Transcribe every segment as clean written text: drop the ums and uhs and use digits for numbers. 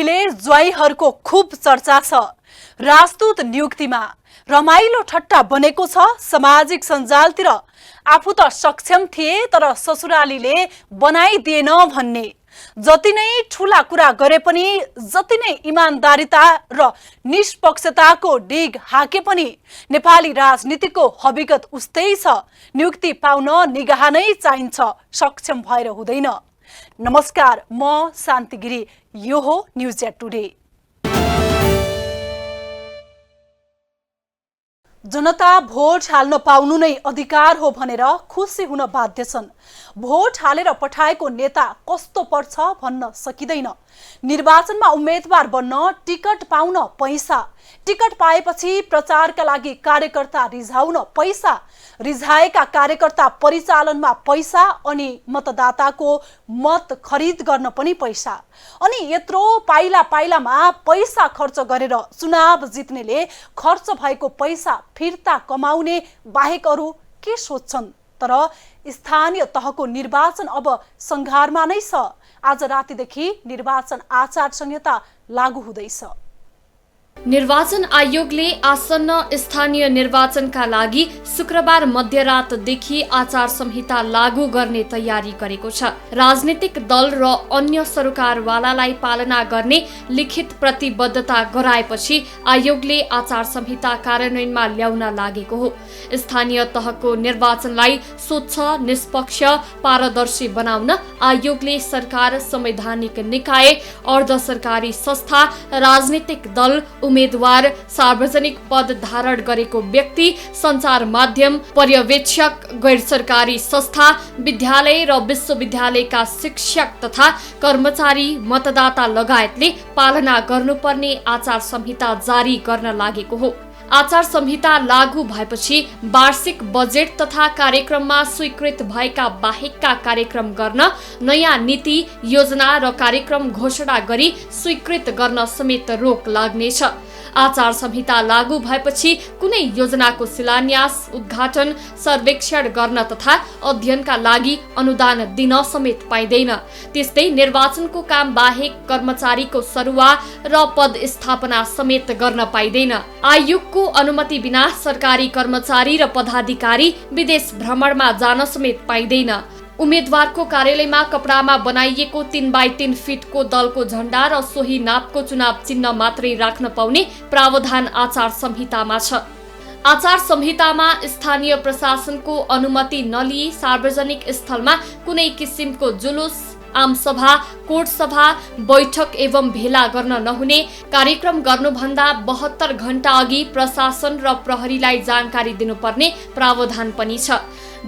अहिले ज्वाइहरूको खूब चर्चा छ। राजदूत नियुक्तिमा रमाइलो ठट्टा बनेको छ सामाजिक सञ्जालतिर। आफू त सक्षम थिए तर ससुरालीले बनाइदिएन भन्ने। जति नै ठूला कुरा गरे पनि, जति नै इमानदारिता र निष्पक्षताको डिग हाके पनि नेपाली राजनीतिको हकीकत उस्तै छ। नियुक्ति पाउन निगाह नै चाहिन्छ, सक्षम भएर हुँदैन। नमस्कार, म शान्ति गिरी। यो हो news at today. Janata vote हाल्न पाउनु नै अधिकार हो भनेर खुसी हुन बाध्य छन्। भोट हालेर पठाएको नेता कस्तो पर्छ भन्न सकिँदैन। निर्वाचनमा उम्मेदवार बन्न टिकट पाउन पैसा, टिकट पाएपछि प्रचारका लागि कार्यकर्ता रिझाउन पैसा, रिझाएका कार्यकर्ता परिचालनमा पैसा, अनि मतदाताको मत खरिद गर्न पनि पैसा। अनि यत्रो पाइला पाइलामा पैसा खर्च गरेर चुनाव जित्नेले खर्च भएको पैसा फिर्ता कमाउने बाहेक अरू के सोच्छन्? तर स्थानीय तहको निर्वाचन अब संघारमा नै छ। आज रातिदेखि निर्वाचन आचार संहिता लागू हुँदैछ। निर्वाचन आयोगले आसन्न स्थानीय निर्वाचनका लागि शुक्रबार मध्यरातदेखि आचार संहिता लागू गर्ने तयारी गरेको छ। राजनीतिक दल र अन्य सरकारवालालाई पालना गर्ने लिखित प्रतिबद्धता गराएपछि आयोगले आचार संहिता कार्यान्वयनमा ल्याउन लागेको हो। स्थानीय तहको निर्वाचनलाई स्वच्छ, निष्पक्ष, पारदर्शी बनाउन आयोगले सरकार, संवैधानिक निकाय, अर्ध सरकारी संस्था, राजनीतिक दल, उम्मेदवार, सार्वजनिक पद धारण गरेको व्यक्ति, सञ्चार माध्यम, पर्यवेक्षक, गैर सरकारी संस्था, विद्यालय र विश्वविद्यालयका शिक्षक तथा कर्मचारी, मतदाता लगायतले पालना गर्नुपर्ने आचार संहिता जारी गर्न लागेको हो। आचार संहिता लागू भएपछि वार्षिक बजेट तथा कार्यक्रममा स्वीकृत भएका बाहेकका कार्यक्रम गर्न, नयाँ नीति, योजना र कार्यक्रम घोषणा गरी स्वीकृत गर्न समेत रोक लाग्नेछ। आचार संहिता लागू भएपछि कुनै योजनाको शिलान्यास, उद्घाटन, सर्वेक्षण गर्न तथा अध्ययनका लागि अनुदान दिन समेत पाइँदैन। त्यस्तै निर्वाचनको काम बाहेक कर्मचारीको सरुवा र पद स्थापना समेत गर्न पाइँदैन। आयोगको अनुमति बिना सरकारी कर्मचारी र पदाधिकारी विदेश भ्रमणमा जान समेत पाइँदैन। उम्मेदवारको कार्यालयमा कपडामा बनाइएको 3x3 फिटको दलको झण्डा र सोही नापको चुनाव चिन्ह मात्रै राख्न पाउने प्रावधान आचार संहितामा छ। आचार संहितामा स्थानीय प्रशासनको अनुमति नलिई सार्वजनिक स्थलमा कुनै किसिमको जुलुस, आमसभा, कोटसभा, बैठक एवं भेला गर्न नहुने, कार्यक्रम गर्नुभन्दा 72 घण्टा अघि प्रशासन र प्रहरीलाई जानकारी दिनुपर्ने प्रावधान पनि छ।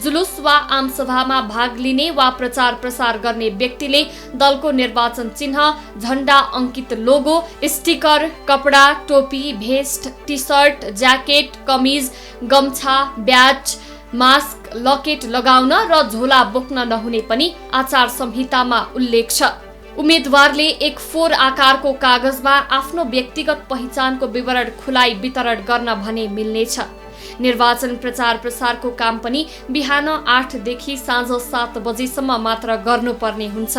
जुलुस वा आमसभामा भाग लिने वा प्रचार प्रसार गर्ने व्यक्तिले दलको निर्वाचन चिन्ह, झण्डा अंकित लोगो, स्टिकर, कपडा, टोपी, भेस्ट, टी सर्ट, ज्याकेट, कमिज, गम्छा, ब्याज, मास्क, लकेट लगाउन र झोला बोक्न नहुने पनि आचार संहितामा उल्लेख छ। उम्मेदवारले A4 आकारको कागजमा आफ्नो व्यक्तिगत पहिचानको विवरण खुलाई वितरण गर्न भने मिल्नेछ। निर्वाचन प्रचार प्रसारको काम पनि बिहान 8 देखि साँझ 7 बजेसम्म मात्र गर्नुपर्ने हुन्छ।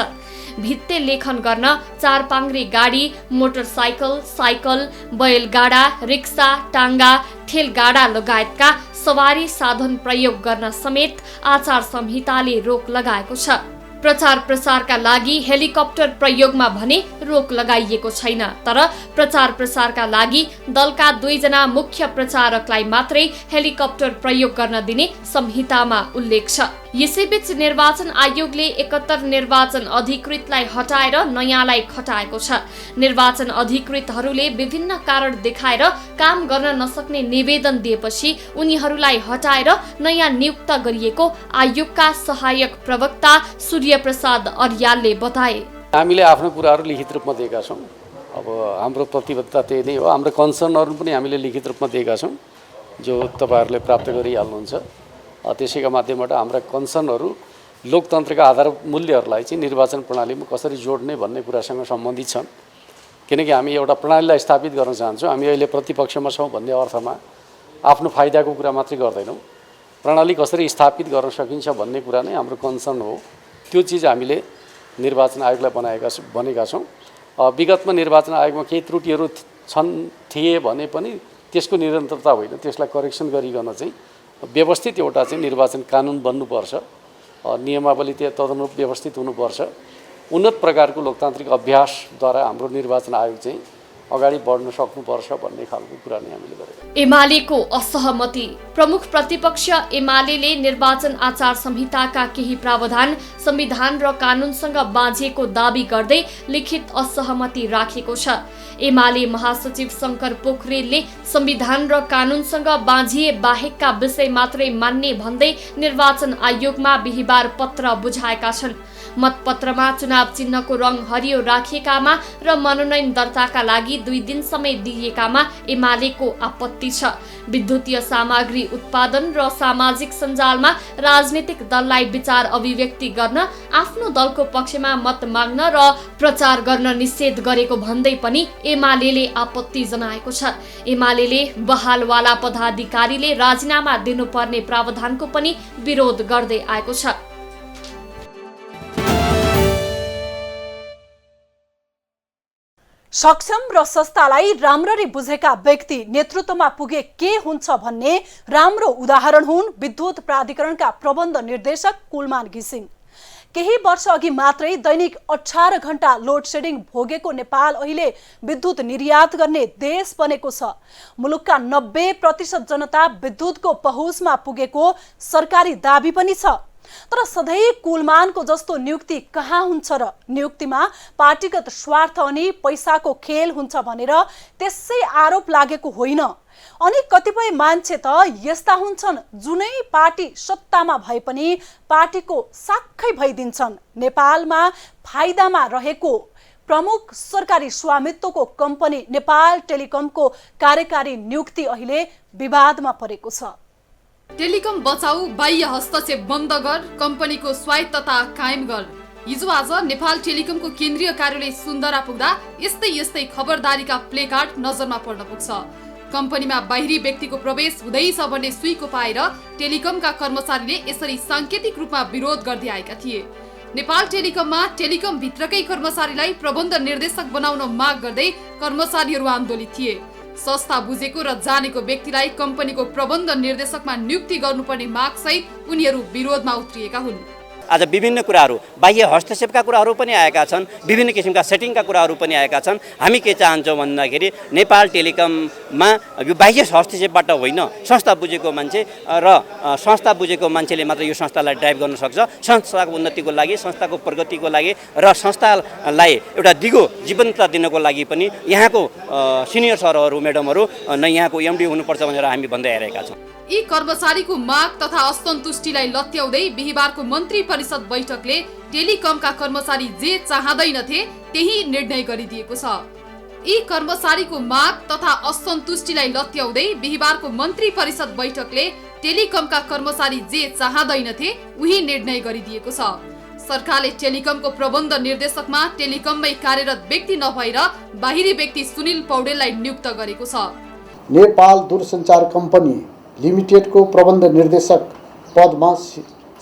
भित्ते लेखन गर्न 4 पाङ्ग्रे गाडी, मोटरसाइकल, साइकल, बैलगाडा, रिक्सा, टाङ्गा, ठेलगाडा लगायतका सवारी साधन प्रयोग गर्न समेत आचार संहिताले रोक लगाएको छ। प्रचार प्रसारका लागि हेलिकप्टर प्रयोगमा भने रोक लगाइएको छैन। तर प्रचार प्रसारका लागि दलका 2 जना मुख्य प्रचारकलाई मात्रै हेलिकप्टर प्रयोग गर्न दिने संहितामा उल्लेख छ। यसैबीच निर्वाचन आयोगले 71 निर्वाचन अधिकृतलाई हटाएर नयाँलाई खटाएको छ। निर्वाचन अधिकृतहरूले विभिन्न कारण देखाएर काम गर्न नसक्ने निवेदन दिएपछि उनीहरूलाई हटाएर नयाँ नियुक्त गरिएको आयोगका सहायक प्रवक्ता सूर्य प्रसाद अर्यालले बताए। हामीले आफ्नो कुराहरू लिखित रूपमा दिएका छौँ। अब हाम्रो प्रतिबद्धता त्यही नै हो। हाम्रो कन्सर्नहरू पनि हामीले लिखित रूपमा दिएका छौँ, जो तपाईहरूले प्राप्त गरिहाल्नुहुन्छ। त्यसैका माध्यमबाट हाम्रा कन्सर्नहरू लोकतन्त्रका आधार मूल्यहरूलाई चाहिँ निर्वाचन प्रणालीमा कसरी जोड्ने भन्ने कुरासँग सम्बन्धित छन्। किनकि हामी एउटा प्रणालीलाई स्थापित गर्न चाहन्छौँ। हामी अहिले प्रतिपक्षमा छौँ भन्ने अर्थमा आफ्नो फाइदाको कुरा मात्रै गर्दैनौँ। प्रणाली कसरी स्थापित गर्न सकिन्छ भन्ने कुरा नै हाम्रो कन्सर्न हो। त्यो चिज हामीले निर्वाचन आयोगलाई भनेका छौँ विगतमा निर्वाचन आयोगमा केही त्रुटिहरू थिए भने पनि त्यसको निरन्तरता होइन, त्यसलाई करेक्सन गरिकन चाहिँ व्यवस्थित एउटा चाहिँ निर्वाचन कानुन बन्नुपर्छ, नियमावली तदनुरूप व्यवस्थित हुनुपर्छ। उन्नत प्रकारको लोकतान्त्रिक अभ्यासद्वारा हाम्रो निर्वाचन आयोग चाहिँ अगाडि बढ्न सक्नुपर्छ भन्ने खालको कुरा नै हामीले गरेका। एमालेको असहमति। प्रमुख प्रतिपक्ष एमालेले निर्वाचन आचार संहिताका केही प्रावधान संविधान र कानुनसँग बाँझिएको दाबी गर्दै लिखित असहमति राखेको छ। एमाले महासचिव शंकर पोखरेलले संविधान र कानुनसँग बाँझिए बाहेकका विषय मात्रै मान्ने भन्दै निर्वाचन आयोगमा बिहिबार पत्र बुझाएका छन्। मतपत्रमा चुनाव चिन्हको रङ हरियो राखिएकामा र मनोनयन दर्ताका लागि 2 दिन समय दिइएकामा एमालेको आपत्ति छ। विद्युतीय सामग्री उत्पादन र सामाजिक सञ्जालमा राजनीतिक दललाई विचार अभिव्यक्ति गर्न, आफ्नो दलको पक्षमा मत माग्न र प्रचार गर्न निषेध गरेको भन्दै पनि एमालेले आपत्ति जनाएको छ। एमालेले बहालवाला पदाधिकारीले राजीनामा दिनुपर्ने प्रावधानको पनि विरोध गर्दै आएको छ। सक्षम र संस्थालाई राम्ररी बुझेका व्यक्ति नेतृत्वमा पुगे के हुन्छ भन्ने राम्रो उदाहरण हुन् विद्युत प्राधिकरणका प्रबन्ध निर्देशक कुलमान घिसिङ। केही वर्ष अघि मात्रै दैनिक 18 घण्टा लोड सेडिङ भोगेको नेपाल अहिले विद्युत निर्यात गर्ने देश बनेको छ। मुलुकका 90% जनता विद्युतको पहुँचमा पुगेको सरकारी दाबी पनि छ। तर सधैँ कुलमानको जस्तो नियुक्ति कहाँ हुन्छ र? नियुक्तिमा पार्टीगत स्वार्थ अनि पैसाको खेल हुन्छ भनेर त्यसै आरोप लागेको होइन। अनि कतिपय मान्छे त यस्ता हुन्छन् जुनै पार्टी सत्तामा भए पनि पार्टीको साखै भइदिन्छन्। नेपालमा फाइदामा रहेको प्रमुख सरकारी स्वामित्वको कम्पनी नेपाल टेलिकमको कार्यकारी नियुक्ति अहिले विवादमा परेको छ। टेलिकम बचाऊ, बाह्य हस्तक्षेप बन्द कर, कम्पनीको स्वायत्तता कायम गर। हिजो आज नेपाल टेलिकमको केन्द्रीय कार्यालय सुन्दरा पुग्दा यस्तै खबरदारीका प्लेकार्ड नजरमा पर्न पुग्छ। कम्पनीमा बाहिरी व्यक्तिको प्रवेश हुँदैछ भन्ने सुइको पाएर टेलिकमका कर्मचारीले यसरी सांकेतिक रूपमा विरोध गर्दै आएका थिए। नेपाल टेलिकममा टेलिकम भित्रकै कर्मचारीलाई प्रबन्ध निर्देशक बनाउन माग गर्दै कर्मचारीहरू आन्दोलित थिए। संस्था बुझेको र जानेको व्यक्तिलाई कम्पनीको प्रबन्ध निर्देशकमा नियुक्ति गर्नुपर्ने मागसहित उनीहरू विरोधमा उत्रिएका हुन्। आज विभिन्न कुराहरू, बाह्य हस्तक्षेपका कुराहरू पनि आएका छन्, विभिन्न किसिमका सेटिङका कुराहरू पनि आएका छन्। हामी के चाहन्छौँ भन्दाखेरि नेपाल टेलिकममा यो बाह्य हस्तक्षेपबाट होइन, संस्था बुझेको मान्छे र संस्था बुझेको मान्छेले मात्र यो संस्थालाई ड्राइभ गर्न सक्छ। संस्थाको उन्नतिको लागि, संस्थाको प्रगतिको लागि र संस्थालाई एउटा दिगो जीवन्तता दिनको लागि पनि यहाँको सिनियर सरहरू, म्याडमहरू नै यहाँको एमडी हुनुपर्छ भनेर हामी भन्दै आइरहेका छौँ। यी कर्मचारीको माग तथा असन्तुष्टिलाई लत्याउँदै बिहिबारको मन्त्री परिषद बैठकले टेलिकमका कर्मचारी जे चाहँदैनथे त्यही निर्णय गरिदिएको छ। यी कर्मचारीको माग तथा असन्तुष्टिलाई लत्याउँदै बिहिबारको मन्त्री परिषद बैठकले टेलिकमका कर्मचारी जे चाहँदैनथे उही निर्णय गरिदिएको छ। सरकारले टेलिकमको प्रबन्ध निर्देशकमा टेलिकममै कार्यरत व्यक्ति नभएर बाहिरी व्यक्ति सुनिल पौडेललाई नियुक्त गरेको छ। नेपाल दूरसञ्चार कम्पनी लिमिटेडको प्रबन्ध निर्देशक पदमा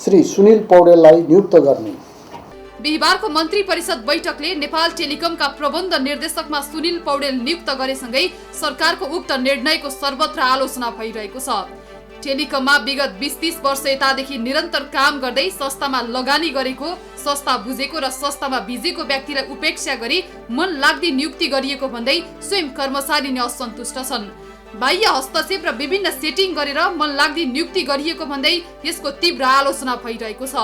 श्री सुनिल पौडेललाई नियुक्त गर्ने। बिहिबारको मन्त्री परिषद बैठकले नेपाल टेलिकमका प्रबन्ध निर्देशकमा सुनिल पौडेल नियुक्त गरेसँगै सरकारको उक्त निर्णयको सर्वत्र आलोचना भइरहेको छ। टेलिकममा विगत 20-30 वर्ष यतादेखि निरन्तर काम गर्दै संस्थामा लगानी गरेको, संस्था बुझेको र संस्थामा भिजेको व्यक्तिलाई उपेक्षा गरी मन लाग्दी नियुक्ति गरिएको भन्दै स्वयं कर्मचारी नै असन्तुष्ट छन्। बाह्य हस्तक्षेप र विभिन्न सेटिङ गरेर मन लाग्दी नियुक्ति गरिएको भन्दै यसको तीव्र आलोचना भइरहेको छ।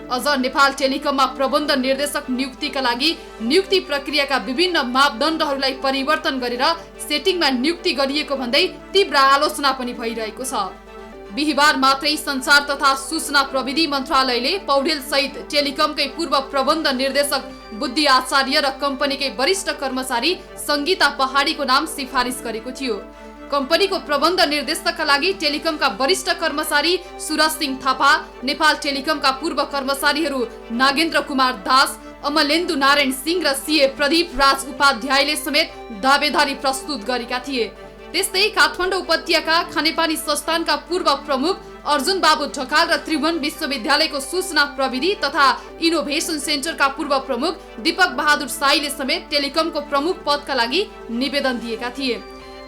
अझ नेपाल टेलिकममा प्रबन्ध निर्देशक नियुक्तिका लागि नियुक्ति प्रक्रियाका विभिन्न मापदण्डहरूलाई परिवर्तन गरेर सेटिङमा नियुक्ति गरिएको भन्दै तीव्र आलोचना पनि भइरहेको छ। बिहिबार मात्रै सञ्चार तथा सूचना प्रविधि मन्त्रालयले पौडेल सहित टेलिकमकै पूर्व प्रबन्ध निर्देशक बुद्धि आचार्य र कम्पनीकै वरिष्ठ कर्मचारी सङ्गीता पहाडीको नाम सिफारिस गरेको थियो। कम्पनीको प्रबन्ध निर्देशकका लागि टेलिकमका वरिष्ठ कर्मचारी सुरज सिंह थापा, नेपाल टेलिकमका पूर्व कर्मचारीहरू नागेन्द्र कुमार दास, अमलेन्दु नारायण सिंह र सीए प्रदीप राज उपाध्यायले समेत दावेदारी प्रस्तुत गरेका थिए। त्यस्तै काठमाडौँ उपत्यका खानेपानी संस्थानका पूर्व प्रमुख अर्जुन बाबु ढकाल र त्रिभुवन विश्वविद्यालयको सूचना प्रविधि तथा इनोभेसन सेन्टरका पूर्व प्रमुख दीपक बहादुर साईले समेत टेलिकमको प्रमुख पदका लागि निवेदन दिएका थिए।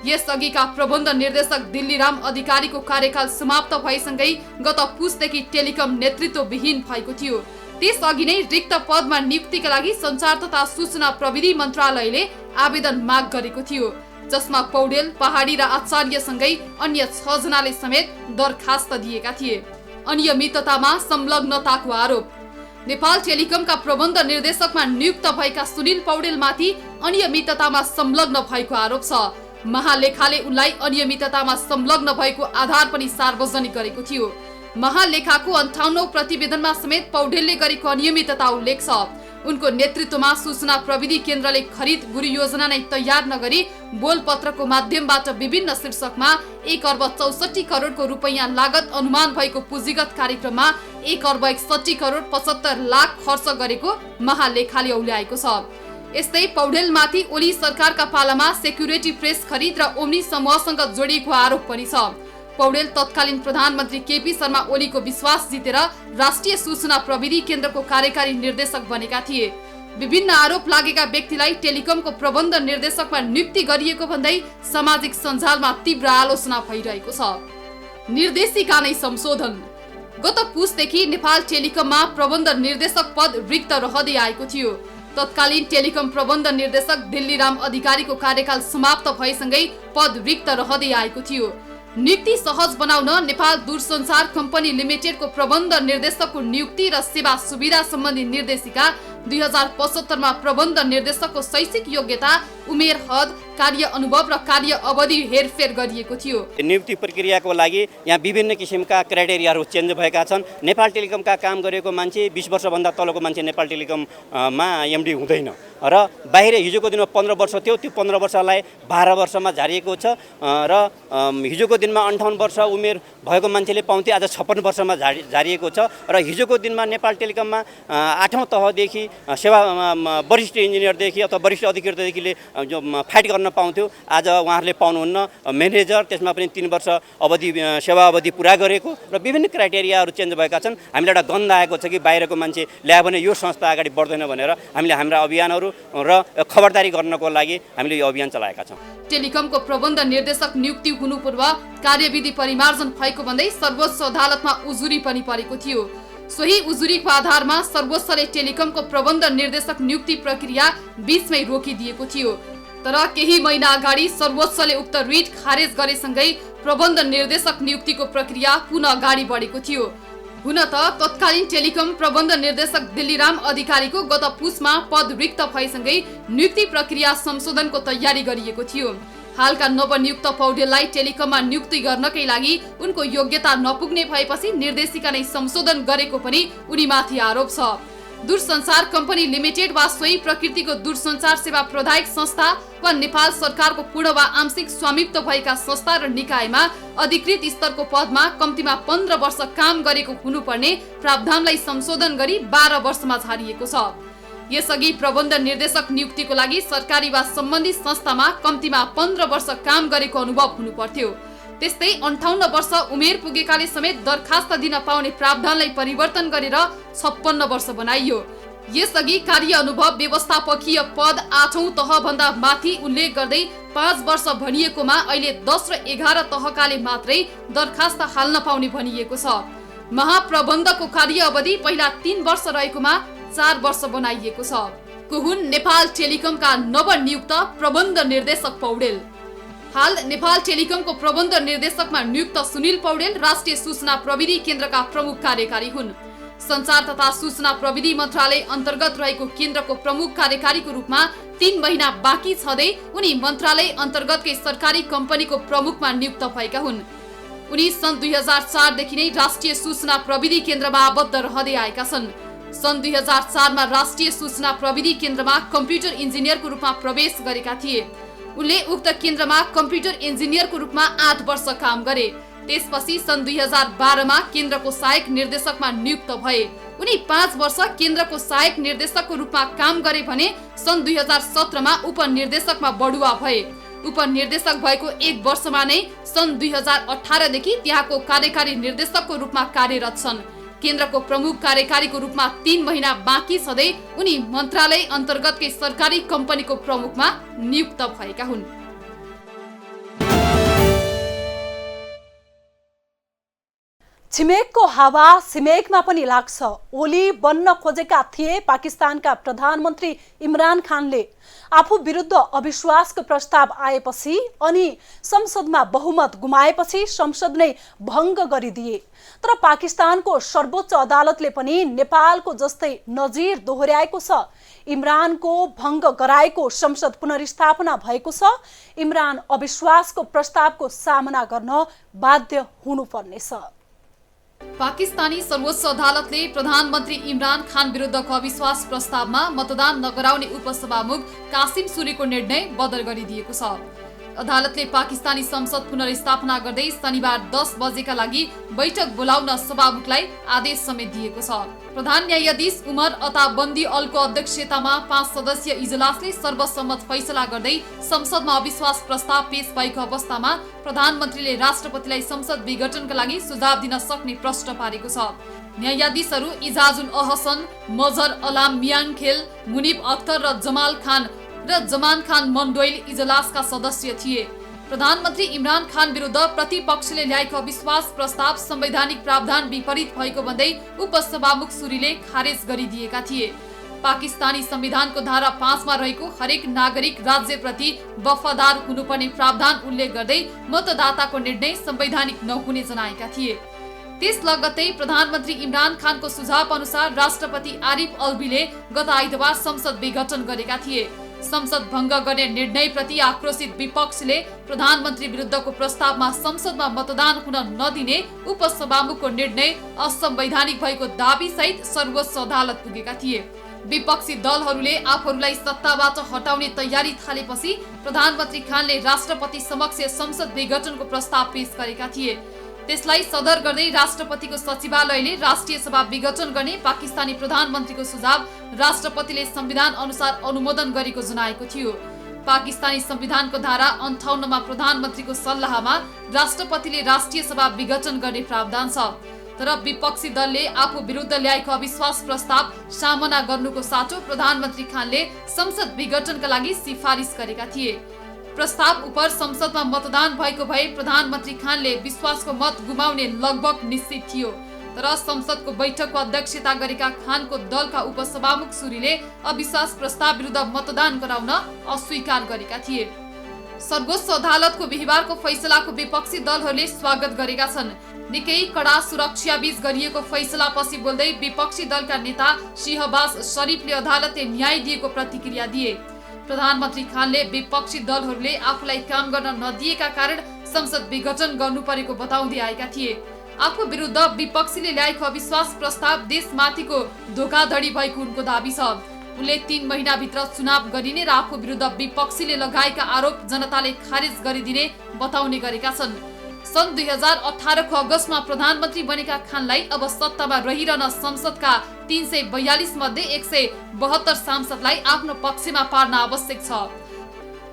यसअघिका प्रबन्ध निर्देशक दिल्लीराम अधिकारीको कार्यकाल समाप्त भएसँगै गत पुसदेखि टेलिकम नेतृत्वविहीन भएको थियो। त्यसअघि नै रिक्त पदमा नियुक्तिका लागि सञ्चार तथा सूचना प्रविधि मन्त्रालयले आवेदन माग गरेको थियो, जसमा पौडेल, पहाडी र आचार्यसँगै अन्य 6 जनाले समेत दरखास्त दिएका थिए। अनियमिततामा संलग्नताको आरोप। नेपाल टेलिकमका प्रबन्ध निर्देशकमा नियुक्त भएका सुनिल पौडेलमाथि अनियमिततामा संलग्न भएको आरोप छ। महालेखाले उनलाई अनियमिततामा संलग्न भएको आधार पनि सार्वजनिक गरेको थियो। महालेखाको 58औं प्रतिवेदनमा समेत पौडेलले गरेको अनियमितता उल्लेख छ। उनको नेतृत्वमा सूचना प्रविधि केन्द्रले खरिद गुरु योजना नै तयार नगरी बोलपत्रको माध्यमबाट विभिन्न शीर्षकमा 1 अर्ब 64 करोडको रुपैयाँ लागत अनुमान भएको पुँजीगत कार्यक्रममा 1 अर्ब 61 करोड 75 लाख खर्च गरेको महालेखाले औल्याएको छ। यस्तै पौडेलमाथि ओली सरकारका पालामा सेक्युरिटी प्रेस खरिद र ओम्नी समूहसँग जोडिएको आरोप पनि छ। पौडेल तत्कालीन प्रधानमन्त्री केपी शर्मा ओलीको विश्वास जितेर राष्ट्रिय सूचना प्रविधि केन्द्रको कार्यकारी निर्देशक बनेका थिए। विभिन्न आरोप लागेका व्यक्तिलाई टेलिकमको प्रबन्ध निर्देशकमा नियुक्ति गरिएको भन्दै सामाजिक सञ्जालमा तीव्र आलोचना भइरहेको छ। निर्देशिका नै संशोधन। गत पुसदेखि नेपाल टेलिकममा प्रबन्ध निर्देशक पद रिक्त रहँदै आएको थियो। तत्कालीन टेलिकम प्रबन्ध निर्देशक दिल्लीराम अधिकारीको कार्यकाल समाप्त भएसँगै पद रिक्त रहँदै आएको थियो। नियुक्ति सहज बनाउन नेपाल दूरसञ्चार कम्पनी लिमिटेडको प्रबन्ध निर्देशकको नियुक्ति र सेवा सुविधा सम्बन्धी निर्देशिका 2075 मा प्रबन्ध निर्देशकको शैक्षिक योग्यता, उमेर हद, कार्य अनुभव र कार्य अवधि हेरफेर गरिएको थियो। नियुक्ति प्रक्रियाको लागि यहाँ विभिन्न किसिमका क्राइटेरियाहरू चेन्ज भएका छन्। नेपाल टेलिकमका काम गरेको मान्छे 20 वर्षभन्दा तलको मान्छे नेपाल टेलिकममा एमडी हुँदैन र बाहिर हिजोको दिनमा 15 वर्ष थियो, त्यो 15 वर्षलाई 12 वर्षमा झारिएको छ र हिजोको दिनमा 58 वर्ष उमेर भएको मान्छेले पाउँथे, आज 56 वर्षमा झारिएको छ र हिजोको दिनमा नेपाल टेलिकममा 8औं तहदेखि सेवा वरिष्ठ इन्जिनियरदेखि अथवा वरिष्ठ अधिकृतदेखिले जो फाइट गर्न पाउँथ्यो, आज उहाँहरूले पाउनुहुन्न। म्यानेजर, त्यसमा पनि 3 वर्ष अवधि सेवा अवधि पुरा गरेको र विभिन्न क्राइटेरियाहरू चेन्ज भएका छन्। हामीलाई एउटा गन्ध आएको छ कि बाहिरको मान्छे ल्यायो भने यो संस्था अगाडि बढ्दैन भनेर हामीले हाम्रा अभियानहरू र खबरदारी गर्नको लागि हामीले यो अभियान चलाएका छौँ। टेलिकमको प्रबन्ध निर्देशक नियुक्ति हुनु पूर्व कार्यविधि परिमार्जन भएको भन्दै सर्वोच्च अदालतमा उजुरी पनि परेको थियो। सोही उजुरीको आधारमा सर्वोच्चले टेलिकमको प्रबन्ध निर्देशक नियुक्ति प्रक्रिया बीचमै रोकिदिएको थियो। तर केही महिना अगाडि सर्वोच्चले उक्त रिट खारेज गरेसँगै प्रबन्ध निर्देशक नियुक्तिको प्रक्रिया पुनः अगाडि बढेको थियो। हुन त तत्कालीन टेलिकम प्रबन्ध निर्देशक दिल्लीराम अधिकारीको गत पुसमा पद रिक्त भएसँगै नियुक्ति प्रक्रिया संशोधनको तयारी गरिएको थियो। हालका नवनियुक्त पौडेललाई टेलिकममा नियुक्ति गर्नकै लागि उनको योग्यता नपुग्ने भएपछि निर्देशिका नै संशोधन गरेको पनि उनीमाथि आरोप छ। दूरसञ्चार कम्पनी लिमिटेड वा सोही प्रकृतिको दूरसञ्चार सेवा प्रदायक संस्था वा नेपाल सरकारको पूर्ण वा आंशिक स्वामित्व भएका संस्था र निकायमा अधिकृत स्तरको पदमा कम्तीमा 15 वर्ष काम गरेको हुनुपर्ने प्रावधानलाई संशोधन गरी 12 वर्षमा झारिएको छ। यसअघि प्रबन्ध निर्देशक नियुक्तिको लागि सरकारी वा सम्बन्धित संस्थामा कम्तीमा 15 वर्ष काम गरेको अनुभव हुनुपर्थ्यो। त्यस्तै 58 वर्ष उमेर पुगेकाले समेत दरखास्त दिन पाउने प्रावधानलाई परिवर्तन गरेर 56 वर्ष बनाइयो। यसअघि कार्य अनुभव व्यवस्थापकीय पद 8औं तहभन्दा माथि उल्लेख गर्दै 5 वर्ष भनिएकोमा अहिले 10 र 11 तहकाले मात्रै दरखास्त हाल्न पाउने भनिएको छ। महाप्रबन्धको कार्य अवधि पहिला 3 वर्ष रहेकोमा 4 वर्ष बनाइएको छ। कुहुन नेपाल टेलिकमका नवनियुक्त प्रबन्ध निर्देशक पौडेल। हाल नेपाल टेलिकमको प्रबन्ध निर्देशकमा नियुक्त सुनिल पौडेल राष्ट्रिय सूचना प्रविधि केन्द्रका प्रमुख कार्यकारी हुन्। सञ्चार तथा सूचना प्रविधि मन्त्रालय अन्तर्गत रहेको केन्द्रको प्रमुख कार्यकारीको रूपमा 3 महिना बाँकी छँदै उनी मन्त्रालय अन्तर्गतकै सरकारी कम्पनीको प्रमुखमा नियुक्त भएका हुन्। उनी सन् 2004 देखि नै राष्ट्रिय सूचना प्रविधि केन्द्रमा आबद्ध रहँदै आएका छन्। सन् 2004 मा राष्ट्रिय सूचना प्रविधि केन्द्रमा कम्प्युटर इन्जिनियरको रूपमा प्रवेश गरेका थिए। उनले उक्त केन्द्रमा कम्प्युटर इन्जिनियरको रूपमा 8 वर्ष काम गरे। त्यसपछि सन् 2012 मा केन्द्रको सहायक निर्देशकमा नियुक्त भए। उनी 5 वर्ष केन्द्रको सहायक निर्देशकको रूपमा काम गरे भने सन् 2017 मा उपनिर्देशकमा बढुवा भए। उपनिर्देशक भएको 1 वर्षमा नै सन् 2018 देखि त्यहाँको कार्यकारी निर्देशकको रूपमा कार्यरत छन्। केन्द्रको प्रमुख कार्यकारीको रूपमा 3 महिना बाँकी छँदै उनी मन्त्रालय अन्तर्गतकै सरकारी कम्पनीको प्रमुखमा नियुक्त भएका हुन्। छिमेकको हावा छिमेकमा पनि लाग्छ। ओली बन्न खोजेका थिए पाकिस्तानका प्रधानमन्त्री इमरान खानले। आफू विरुद्ध अविश्वासको प्रस्ताव आएपछि अनि संसदमा बहुमत गुमाएपछि संसद नै भङ्ग गरिदिए। तर पाकिस्तानको सर्वोच्च अदालतले पनि नेपालको जस्तै नजिर दोहोर्याएको छ। इमरानको भङ्ग गराएको संसद पुनर्स्थापना भएको छ। इमरान अविश्वासको प्रस्तावको सामना गर्न बाध्य हुनुपर्नेछ। पाकिस्तानी सर्वोच्च अदालतले प्रधानमन्त्री इमरान खान विरुद्धको अविश्वास प्रस्तावमा मतदान नगराउने उपसभामुख कासिम सुरीको निर्णय बदल गरिदिएको छ। अदालतले पाकिस्तानी संसद पुनर्स्थापना गर्दै शनिबार 10 बजेका लागि बैठक बोलाउन सभामुखलाई आदेश समेत दिएको छ। प्रधान न्यायाधीश उमर अता बन्दी अलको अध्यक्षतामा 5 सदस्यीय इजलासले सर्वसम्मत फैसला गर्दै संसदमा अविश्वास प्रस्ताव पेश भएको अवस्थामा प्रधानमन्त्रीले राष्ट्रपतिलाई संसद विघटनका लागि सुझाव दिन सक्ने प्रश्न पारेको छ। न्यायाधीशहरू इजाजुल अहसन, मजहर अलाम मियाङखेल, मुनिब अख्तर र जमान खान मन्डोइल इजलासका सदस्य थिए। प्रधानमन्त्री इमरान खान विरुद्ध प्रतिपक्षले ल्याएको अविश्वास प्रस्ताव संवैधानिक प्रावधान विपरीत भएको भन्दै उपसभामुख सुरीले खारेज गरिदिएका थिए। पाकिस्तानी संविधानको धारा 5 मा रहेको हरेक नागरिक राज्यप्रति वफादार हुनुपर्ने प्रावधान उल्लेख गर्दै मतदाताको निर्णय संवैधानिक नहुने जनाएका थिए। त्यस लगत्तै प्रधानमन्त्री इमरान खानको सुझाव अनुसार राष्ट्रपति आरिफ अल्वीले गत आइतबार संसद विघटन गरेका थिए। संसद भङ्ग गर्ने निर्णयप्रति आक्रोशित विपक्षले प्रधानमन्त्री विरुद्धको प्रस्तावमा संसदमा मतदान हुन नदिने उपसभामुखको निर्णय असंवैधानिक भएको दाबी सहित सर्वोच्च अदालत पुगेका थिए। विपक्षी दलहरूले आफूहरूलाई सत्ताबाट हटाउने तयारी थालेपछि प्रधानमन्त्री खानले राष्ट्रपति समक्ष संसद विघटनको प्रस्ताव पेश गरेका थिए। त्यसलाई सदर गर्दै राष्ट्रपतिको सचिवालयले राष्ट्रिय सभा विघटन गर्ने पाकिस्तानी प्रधानमन्त्रीको सुझाव राष्ट्रपतिले संविधान अनुसार अनुमोदन गरेको जनाएको थियो। पाकिस्तानी संविधानको धारा 58 मा प्रधानमन्त्रीको सल्लाहमा राष्ट्रपतिले राष्ट्रिय सभा विघटन गर्ने प्रावधान छ। तर विपक्षी दलले आफू विरुद्ध ल्याएको अविश्वास प्रस्ताव सामना गर्नुको साटो प्रधानमन्त्री खानले संसद विघटनका लागि सिफारिस गरेका थिए। प्रस्ताव उप संसदमा मतदान भएको भए प्रधानमन्त्री खानले विश्वासको मत गुमाउने लगभग निश्चित थियो। तर संसदको बैठकको अध्यक्षता गरेका खानको दलका उपसभामुख सुरीले अविश्वास प्रस्ताव विरुद्ध मतदान गराउन अस्वीकार गरेका थिए। सर्वोच्च अदालतको बिहीबारको फैसलाको विपक्षी दलहरूले स्वागत गरेका छन्। निकै कडा सुरक्षाबीच गरिएको फैसलापछि बोल्दै विपक्षी दलका नेता शहबाज शरीफले अदालतले न्याय दिएको प्रतिक्रिया दिए। प्रधानमन्त्री खानले विपक्षी दलहरूले आफूलाई काम गर्न नदिएका कारण संसद विघटन गर्नु परेको बताउँदै आएका थिए। आफू विरुद्ध विपक्षीले ल्याएको अविश्वास प्रस्ताव देशमाथिको धोखाधडी भएको उनको दाबी छ। उनले 3 महिनाभित्र चुनाव गरिने र आफू विरुद्ध विपक्षीले लगाएका आरोप जनताले खारेज गरिदिने बताउने गरेका छन्। सन् 2018 को अगस्तमा प्रधानमन्त्री बनेका खानलाई अब सत्तामा रहिरहन संसदका 342 मध्ये 172 सांसदलाई आफ्नो पक्षमा पार्न आवश्यक छ।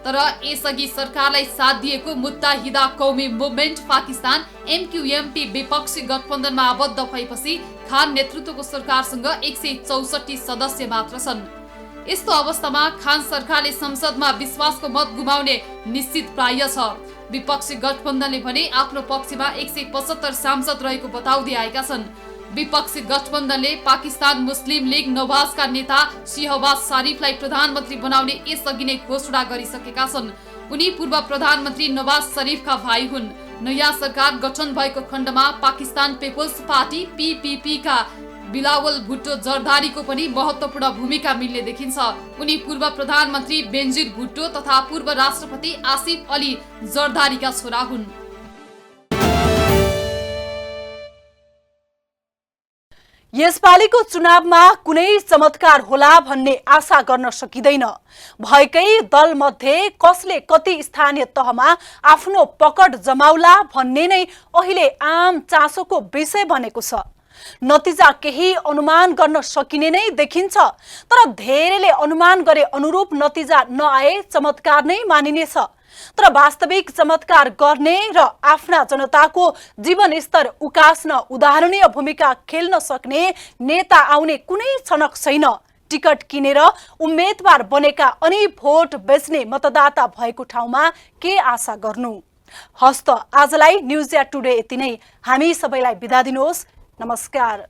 तर यसअघि सरकारलाई साथ दिएको मुत्ताहिदा कौमी मुभमेन्ट पाकिस्तान MQMP विपक्षी गठबन्धनमा आबद्ध भएपछि खान नेतृत्वको सरकारसँग 164 सदस्य मात्र छन्। यस्तो अवस्थामा खान सरकारले संसदमा विश्वासको मत गुमाउने निश्चित प्राय छ। विपक्षी गठबन्धनले भने आफ्नो पक्षमा 175 सांसद रहेको बताउँदै आएका छन्। विपक्षी गठबन्धनले पाकिस्तान मुस्लिम लीग नवाजका नेता शहबाज शरीफलाई प्रधानमन्त्री बनाउने यसअघि नै घोषणा गरिसकेका छन्। उनी पूर्व प्रधानमन्त्री नवाज शरीफका भाइ हुन्। नयाँ सरकार गठन भएको खण्डमा पाकिस्तान पिपुल्स पार्टी PPP का बिलावल भुट्टो जरदारीको पनि महत्त्वपूर्ण भूमिका मिल्ने देखिन्छ। उनी पूर्व प्रधानमन्त्री बेनजीर भुट्टो तथा पूर्व राष्ट्रपति आसिफ अली जरदारीका छोरा हुन्। यसपालिको चुनावमा कुनै चमत्कार होला भन्ने आशा गर्न सकिँदैन। भएकै दलमध्ये कसले कति स्थानीय तहमा आफ्नो पकड जमाउला भन्ने नै अहिले आम चासोको विषय बनेको छ। नतिजा केही अनुमान गर्न सकिने नै देखिन्छ, तर धेरैले अनुमान गरे अनुरूप नतिजा नआए चमत्कार नै मानिनेछ। तर वास्तविक चमत्कार गर्ने र आफ्ना जनताको जीवनस्तर उकास्न उदाहरणीय भूमिका खेल्न सक्ने नेता आउने कुनै छनक छैन। टिकट किनेर उम्मेदवार बनेका अनि भोट बेच्ने मतदाता भएको ठाउँमा के आशा गर्नु? हस्त आजलाई न्युज या टुडे यति नै। हामी सबैलाई बिदा दिनुहोस्। नमस्कार।